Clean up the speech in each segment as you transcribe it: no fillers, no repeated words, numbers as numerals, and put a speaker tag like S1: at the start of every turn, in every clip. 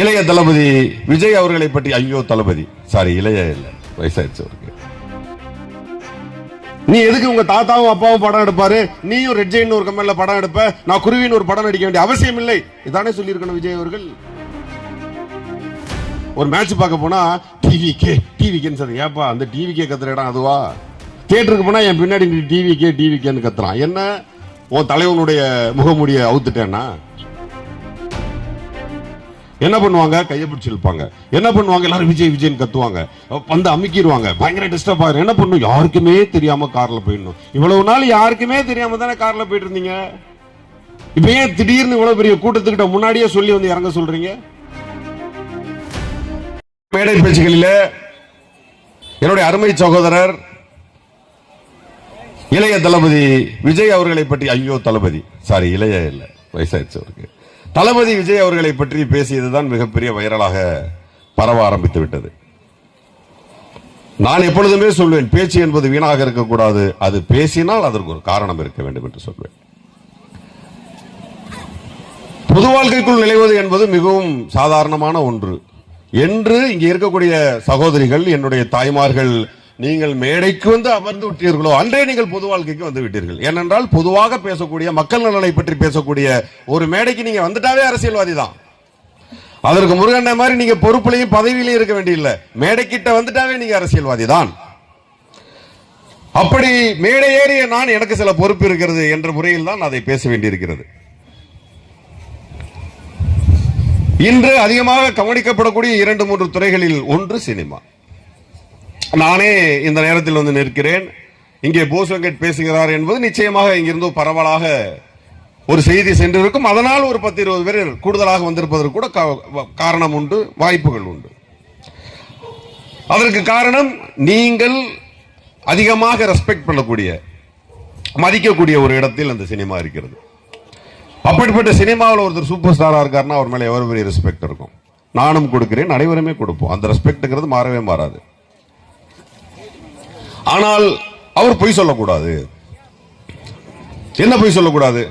S1: இளைய தளபதி விஜய் அவர்களை பற்றி, ஐயோ தளபதி சாரி இளைய இல்ல வயசாயிடுச்சு அவருக்கு. நீ எதுக்கு உங்க தாத்தாவும் அப்பாவும் படம் எடுப்பாரு, நீயும் ரெட் ஜெயின் ஒரு கம்பெனில படம் எடுப்ப, நான் குருவின்னு ஒரு படம் நடிக்க வேண்டிய அவசியம் இல்லை, இதானே சொல்லி இருக்கணும் விஜய் அவர்கள். ஒரு மேட்ச் பார்க்க போனா டிவிக்கேன்னு சொல்ற, ஏப்பா அந்த டிவிக்கே கத்துற இடம் அதுவா? தியேட்டருக்கு போனா என் பின்னாடி டிவிக்கேன்னு கத்துறான். என்ன உன் தலைவனுடைய முகமூடிய அவுத்துட்டேன்னா என்ன பண்ணுவாங்க? கையை பிடிச்சி இழுப்பாங்க. என்ன பண்ணுவாங்க? எல்லாரும் விஜய் விஜய்னு கத்துவாங்க, வந்து அமுக்கிடுவாங்க, பயங்கர டிஸ்டர்ப் ஆகிரும். என்ன பண்ணும்? யாருக்குமே தெரியாம கார்ல போயிடணும். இவ்வளவு நாள் யாருக்குமே தெரியாம தானே கார்ல போயிட்டு இருந்தீங்க. இப்ப ஏன் திடீர்னு இவ்வளவு பெரிய கூட்டத்துக்கிட்ட முன்னாடியே சொல்லி வந்து இறங்க சொல்றீங்க? மேடை பேச்சுகளில் என்னுடைய அருமை சகோதரர் இளைய தளபதி விஜய் அவர்களை பற்றி, ஐயோ தளபதி சாரி இளைய இல்ல வயசாயிடுச்சு அவருக்கு, தளபதி விஜய் அவர்களை பற்றி பேசியதுதான் மிகப்பெரிய வைரலாக பரவ ஆரம்பித்து விட்டது. நான் எப்பொழுதுமே சொல்வேன், பேச்சு என்பது வீணாக இருக்கக்கூடாது, அது பேசினால் அதற்கு ஒரு காரணம் இருக்க வேண்டும் என்று சொல்வேன். பொது வாழ்க்கைக்குள் நுழைவது என்பது மிகவும் சாதாரணமான ஒன்று என்று இங்கே இருக்கக்கூடிய சகோதரிகள், என்னுடைய தாய்மார்கள், நீங்கள் மேடைக்கு வந்து அமர்ந்து விட்டீர்களோ அன்றே நீங்கள் பொது வாழ்க்கைக்கு வந்து விட்டீர்கள். ஏனென்றால் பொதுவாக பேசக்கூடிய மக்கள் நலனை பற்றி பேசக்கூடிய ஒரு மேடைக்கு நீங்க வந்துட்டாவே அரசியல்வாதி தான். அதற்கு முருகன் மாதிரி நீங்க பொறுப்புலையும் பதவியிலையும் இருக்க வேண்டியதில்லை, மேடைக்கிட்ட வந்துட்டாவே நீங்க அரசியல்வாதி தான். அப்படி மேடை ஏறிய நான் எனக்கு சில பொறுப்பு இருக்கிறது என்ற முறையில் தான் அதை பேச வேண்டியிருக்கிறது. இன்று அதிகமாக கவனிக்கப்படக்கூடிய 2-3 துறைகளில் ஒன்று சினிமா. நானே இந்த நேரத்தில் வந்து நிற்கிறேன். இங்கே போஸ் வெங்கட் பேசுகிறார் என்பது நிச்சயமாக இங்கிருந்து பரவலாக ஒரு செய்தி சென்றிருக்கும். அதனால் ஒரு 10-20 பேர் கூடுதலாக வந்திருப்பதற்கு கூட காரணம் உண்டு, வாய்ப்புகள் உண்டு. அதற்கு காரணம் நீங்கள் அதிகமாக ரெஸ்பெக்ட் பண்ணக்கூடிய, மதிக்கக்கூடிய ஒரு இடத்தில் அந்த சினிமா இருக்கிறது. அப்படிப்பட்ட சினிமாவில் ஒருத்தர் சூப்பர் ஸ்டாரா இருக்காருன்னா அவர் மேல எவ்வளவு பெரிய ரெஸ்பெக்ட் இருக்கும். நானும் கொடுக்கிறேன், அனைவருமே கொடுப்போம். அந்த ரெஸ்பெக்ட்ங்கிறது மாறவே மாறாது. ஆனால் அவர் பொய் சொல்லக்கூடாது. என்ன பொய் சொல்லக்கூடாது?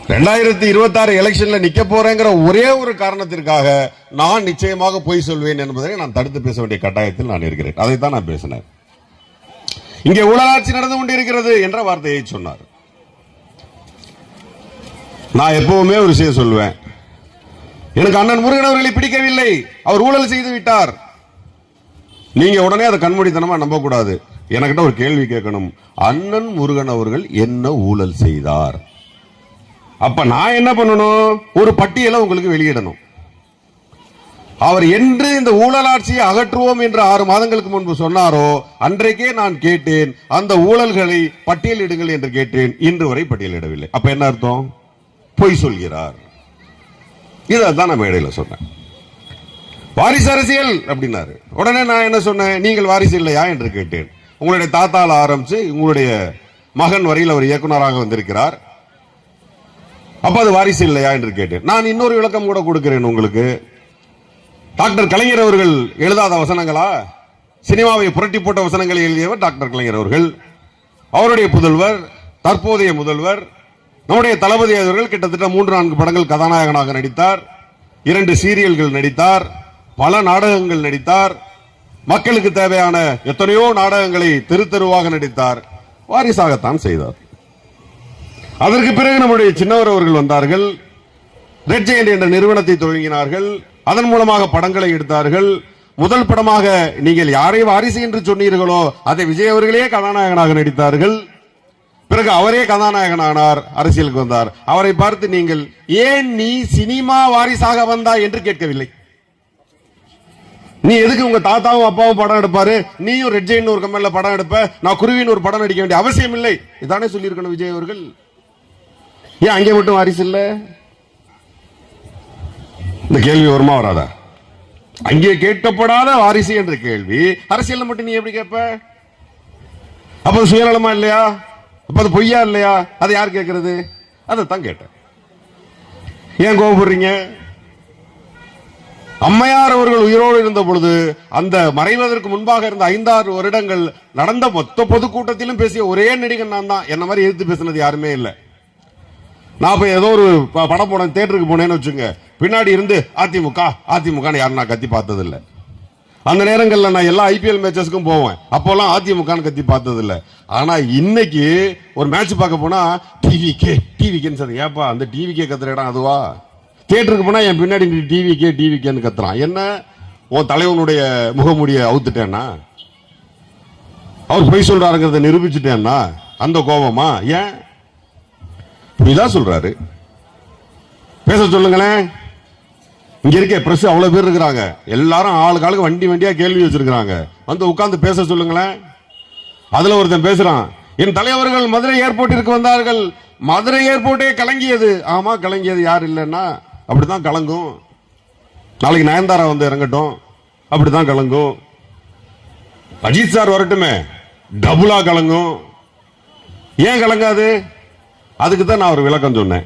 S1: 2026 எலெக்ஷன்ல நிக்க போறேங்கிற ஒரே ஒரு காரணத்திற்காக நான் நிச்சயமாக பொய் சொல்வேன் என்பதை நான் தடுத்து பேச வேண்டிய கட்டாயத்தில் நான் இருக்கிறேன். அதைத்தான் நான் பேசினேன். இங்கே ஊழலாட்சி நடந்து கொண்டிருக்கிறது என்ற வார்த்தையை சொன்னார். நான் எப்பவுமே ஒரு விஷயம் சொல்லுவேன், எனக்கு அண்ணன் முருகன் அவர்களை பிடிக்கவில்லை, அவர் ஊழல் செய்து விட்டார். நீங்க உடனே அதை கண்மூடித்தனமா நம்ப கூடாது. எனக்கிட்ட ஒரு கேள்வி கேட்கணும், அண்ணன் முருகன் அவர்கள் என்ன ஊழல் செய்தார்? அப்ப நான் என்ன பண்ணணும்? ஒரு பட்டியலை உங்களுக்கு வெளியிடணும். அவர் என்று இந்த ஊழலாட்சியை அகற்றுவோம் என்று 6 மாதங்களுக்கு முன்பு சொன்னாரோ அன்றைக்கே நான் கேட்டேன், அந்த ஊழல்களை பட்டியலிடுங்கள் என்று கேட்டேன். இன்று வரை பட்டியலிடவில்லை. அப்ப என்ன அர்த்தம்? பொய் சொல்கிறார். இதான் நான் மேடையில் சொன்னேன். வாரிசு அரசியல் அப்படின்னாரு. உடனே நான் என்ன சொன்னேன்? நீங்கள் வாரிசு இல்லையா என்று கேட்டேன். உங்களுடைய தாத்தால ஆரம்பிச்சு உங்களுடைய மகன் வரையில் அவர் இயக்குநராக வந்திருக்கிறார், அப்ப அது வாரிசு இல்லையா என்று கேட்டேன். நான் இன்னொரு விளக்கம் கூட கொடுக்கிறேன் உங்களுக்கு. டாக்டர் கலைஞர் அவர்கள் எழுதாத வசனங்களா? சினிமாவை புரட்டி போட்ட வசனங்களை எழுதியவர் டாக்டர் கலைஞர் அவர்கள். அவருடைய புதல்வர், தற்போதைய முதல்வர் நம்முடைய தளபதி அவர்கள் கிட்டத்தட்ட 3-4 படங்கள் கதாநாயகனாக நடித்தார், 2 சீரியல்கள் நடித்தார், பல நாடகங்கள் நடித்தார், மக்களுக்கு தேவையான எத்தனையோ நாடகங்களை தெரு தெருவாக நடித்தார். வாரிசாகத்தான் செய்தார். அதற்கு பிறகு நம்முடைய சின்னவர் அவர்கள் வந்தார்கள், ரெட் ஜெயண்ட் என்ற நிறுவனத்தை துவங்கினார்கள், அதன் மூலமாக படங்களை எடுத்தார்கள். முதல் படமாக நீங்கள் யாரை வாரிசு என்று சொன்னீர்களோ அதை விஜய் அவர்களே கதாநாயகனாக நடித்தார்கள். பிறகு அவரே கதாநாயகனானார், அரசியலுக்கு வந்தார். அவரை பார்த்து நீங்கள் ஏன் நீ சினிமா வாரிசாக வந்தா என்று கேட்கவில்லை. நீ எதுக்கு உங்க தாத்தாவும் அப்பாவும் படம் எடுப்பாரு, நீயும் ரெட் ஜெயின் ஒரு கம்பெனில படம் எடுப்ப, நான் குருவின்னு ஒரு படம் நடிக்க வேண்டிய அவசியம் இல்லை, இதானே சொல்லி இருக்கணும் விஜய் அவர்கள். ஏன் அங்கே மட்டும் வாரிசு இல்ல? இந்த கேள்வி வருமா வராதா? அங்கே கேட்கப்படாத வாரிசு என்ற கேள்வி அரசியல் மட்டும் நீ எப்படி கேட்ப? அப்ப சுயநலமா இல்லையா? அப்ப அது பொய்யா இல்லையா? அதை யார் கேட்கறது? அதைத்தான் கேட்டேன். ஏன் கோபப்படுறீங்க? அம்மையார் அவர்கள் உயிரோடு இருந்த பொழுது அந்த மறைவதற்கு முன்பாக இருந்த 5-6 வருடங்கள் நடந்த மொத்த பொதுக்கூட்டத்திலும் பேசிய ஒரே நடிகன் நான் தான். என்ன மாதிரி எதிர்த்து பேசினது யாருமே இல்லை. நான் போய் ஏதோ ஒரு படம் போன தியேட்டருக்கு போனேன்னு வச்சுங்க, பின்னாடி இருந்து அதிமுக அதிமுக யாரும் நான் கத்தி பார்த்தது இல்ல. அந்த நேரங்கள்ல நான் எல்லா ஐபிஎல் மேட்சஸ்க்கும் போவேன், அப்போல்லாம் அதிமுக கத்தி பார்த்தது இல்ல. ஆனா இன்னைக்கு ஒரு மேட்ச் பார்க்க போனா டிவிகேன்னு சார், ஏப்பா அந்த டிவிகே கத்துற இடம் அதுவா? தியேட்டருக்கு போனா என் பின்னாடி டிவிகேன்னு கத்துறான். என்ன உன் தலைவனுடைய முகமூடிய அவுத்துட்டேன்னா, அவர் பொய் சொல்றாருங்கிறத நிரூபிச்சுட்டேன்னா அந்த கோபமா? ஏன் இதான் சொல்றாரு? பேச சொல்லுங்களேன். இங்க இருக்க பிரஸ் அவ்வளவு பேர் இருக்கிறாங்க, எல்லாரும் ஆளுக்கு வண்டியா கேள்வி வச்சிருக்காங்க, வந்து உட்கார்ந்து பேச சொல்லுங்களேன். அதுல ஒருத்தன் பேசுறான், என் தலைவர்கள் மதுரை ஏர்போர்ட்டிற்கு வந்தார்கள், மதுரை ஏர்போர்ட்டே கலங்கியது. ஆமா கலங்கியது, யார் இல்லைன்னா அப்படித்தான் கலங்கும். நாளைக்கு நயன்தாரா வந்து இறங்கட்டும், அப்படித்தான் கலங்கும். அஜித் சார் வரட்டுமே, டபுளா கலங்கும். ஏன் கலங்காது? அதுக்கு தான் நான் ஒரு விளக்கம் சொன்னேன்.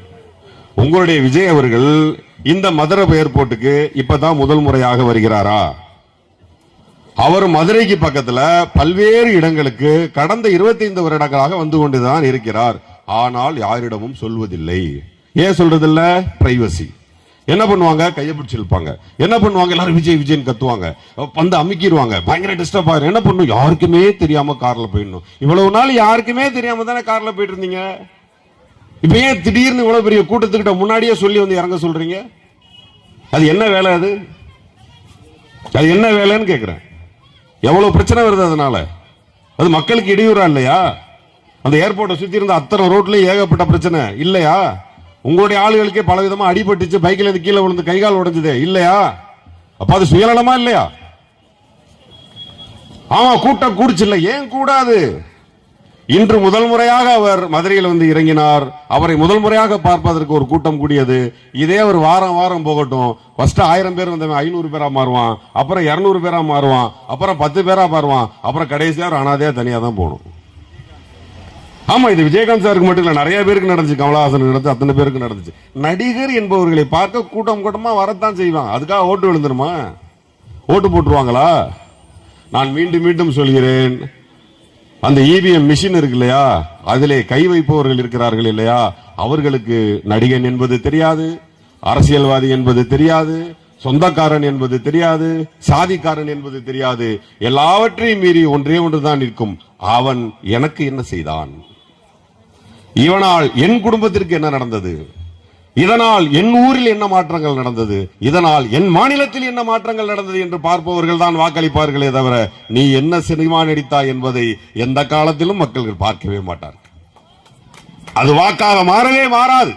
S1: உங்களுடைய விஜய் அவர்கள் இந்த மதுரை ஏர்போர்ட்டுக்கு இப்பதான் முதல் முறையாக வருகிறாரா? அவர் மதுரைக்கு பக்கத்துல பல்வேறு இடங்களுக்கு கடந்த 25 வருடங்களாக வந்து கொண்டுதான் இருக்கிறார். ஆனால் யாரிடமும் சொல்வதில்லை. ஏன் சொல்றதில்ல? பிரைவசி. என்ன பண்ணுவாங்க? கையை பிடிச்சு இழுப்பாங்க. என்ன பண்ணுவாங்க? எல்லாரும் விஜய் விஜய்னு கத்துவாங்க, வந்து அமுக்கிடுவாங்க, பயங்கர டிஸ்டர்ப் ஆயிரும். என்ன பண்ணும்? யாருக்குமே தெரியாம கார்ல போயிடணும். இவ்வளவு நாள் யாருக்குமே தெரியாம தானே கார்ல போயிட்டு இருந்தீங்க. இப்ப ஏன் திடீர்னு இவ்வளவு பெரிய கூட்டத்துக்கிட்ட முன்னாடியே சொல்லி வந்து இறங்க சொல்றீங்க? அது என்ன வேலை? அது என்ன வேலைன்னு கேக்குறேன். எவ்வளவு பிரச்சனை வருது அதனால? அது மக்களுக்கு இடையூறா இல்லையா? அந்த ஏர்போர்ட்டை சுத்தி இருந்த அத்தனை ரோட்லயும் ஏகப்பட்ட பிரச்சனை இல்லையா? உங்களுடைய ஆளுகளுக்கே பல விதமா அடிபட்டுச்சு, பைக்கில் இருந்து கீழே விழுந்து கைகால் உடைஞ்சதே இல்லையா? அப்ப அது சுயநலமா இல்லையா? ஆமா, கூட்டம் கூடுச்சு இல்ல, ஏன் கூடாது? இன்று முதல் முறையாக அவர் மதுரையில் வந்து இறங்கினார். அவரை முதல் முறையாக பார்ப்பதற்கு ஒரு கூட்டம் கூடியது. இதே ஒரு வாரம் வாரம் போகட்டும். ஃபர்ஸ்ட் 1000 பேர் வந்தவன் 500 பேரா மாறுவான், அப்புறம் 200 பேரா மாறுவான், அப்புறம் 10 பேரா மாறுவான், அப்புறம் கடைசியா அனாதையா தனியா தான் போகணும். ஆமா, இது விஜயகாந்த் சாருக்கு மட்டும் இல்ல, நிறைய பேருக்கு நடந்துச்சு. கமலஹாசன் நடந்து அத்தனை பேருக்கு நடந்துச்சு. நடிகர் என்பவர்களை பார்க்க கூட்டம் கூட்டமா வரத்தான் செய்வாங்க. அதுக்காக ஓட்டு விழுந்துருமா? ஓட்டு போட்டுருவாங்களா? நான் மீண்டும் மீண்டும் சொல்கிறேன், அந்த இவிஎம் மிஷின் இருக்கு இல்லையா, அதிலே கை வைப்பவர்கள் இருக்கிறார்கள் இல்லையா, அவர்களுக்கு நடிகன் என்பது தெரியாது, அரசியல்வாதி என்பது தெரியாது, சொந்தக்காரன் என்பது தெரியாது, சாதிக்காரன் என்பது தெரியாது. எல்லாவற்றையும் மீறி ஒன்றே ஒன்றுதான் நிற்கும், அவன் எனக்கு என்ன செய்தான், இவனால் என் குடும்பத்திற்கு என்ன நடந்தது, இதனால் என் ஊரில் என்ன மாற்றங்கள் நடந்தது, இதனால் என் மாநிலத்தில் என்ன மாற்றங்கள் நடந்தது என்று பார்ப்பவர்கள் தான் வாக்களிப்பார்களே தவிர நீ என்ன சினிமா நடித்தாய் என்பதை எந்த காலத்திலும் மக்கள் பார்க்கவே மாட்டார்கள். அது வாக்காக மாறவே மாறாது.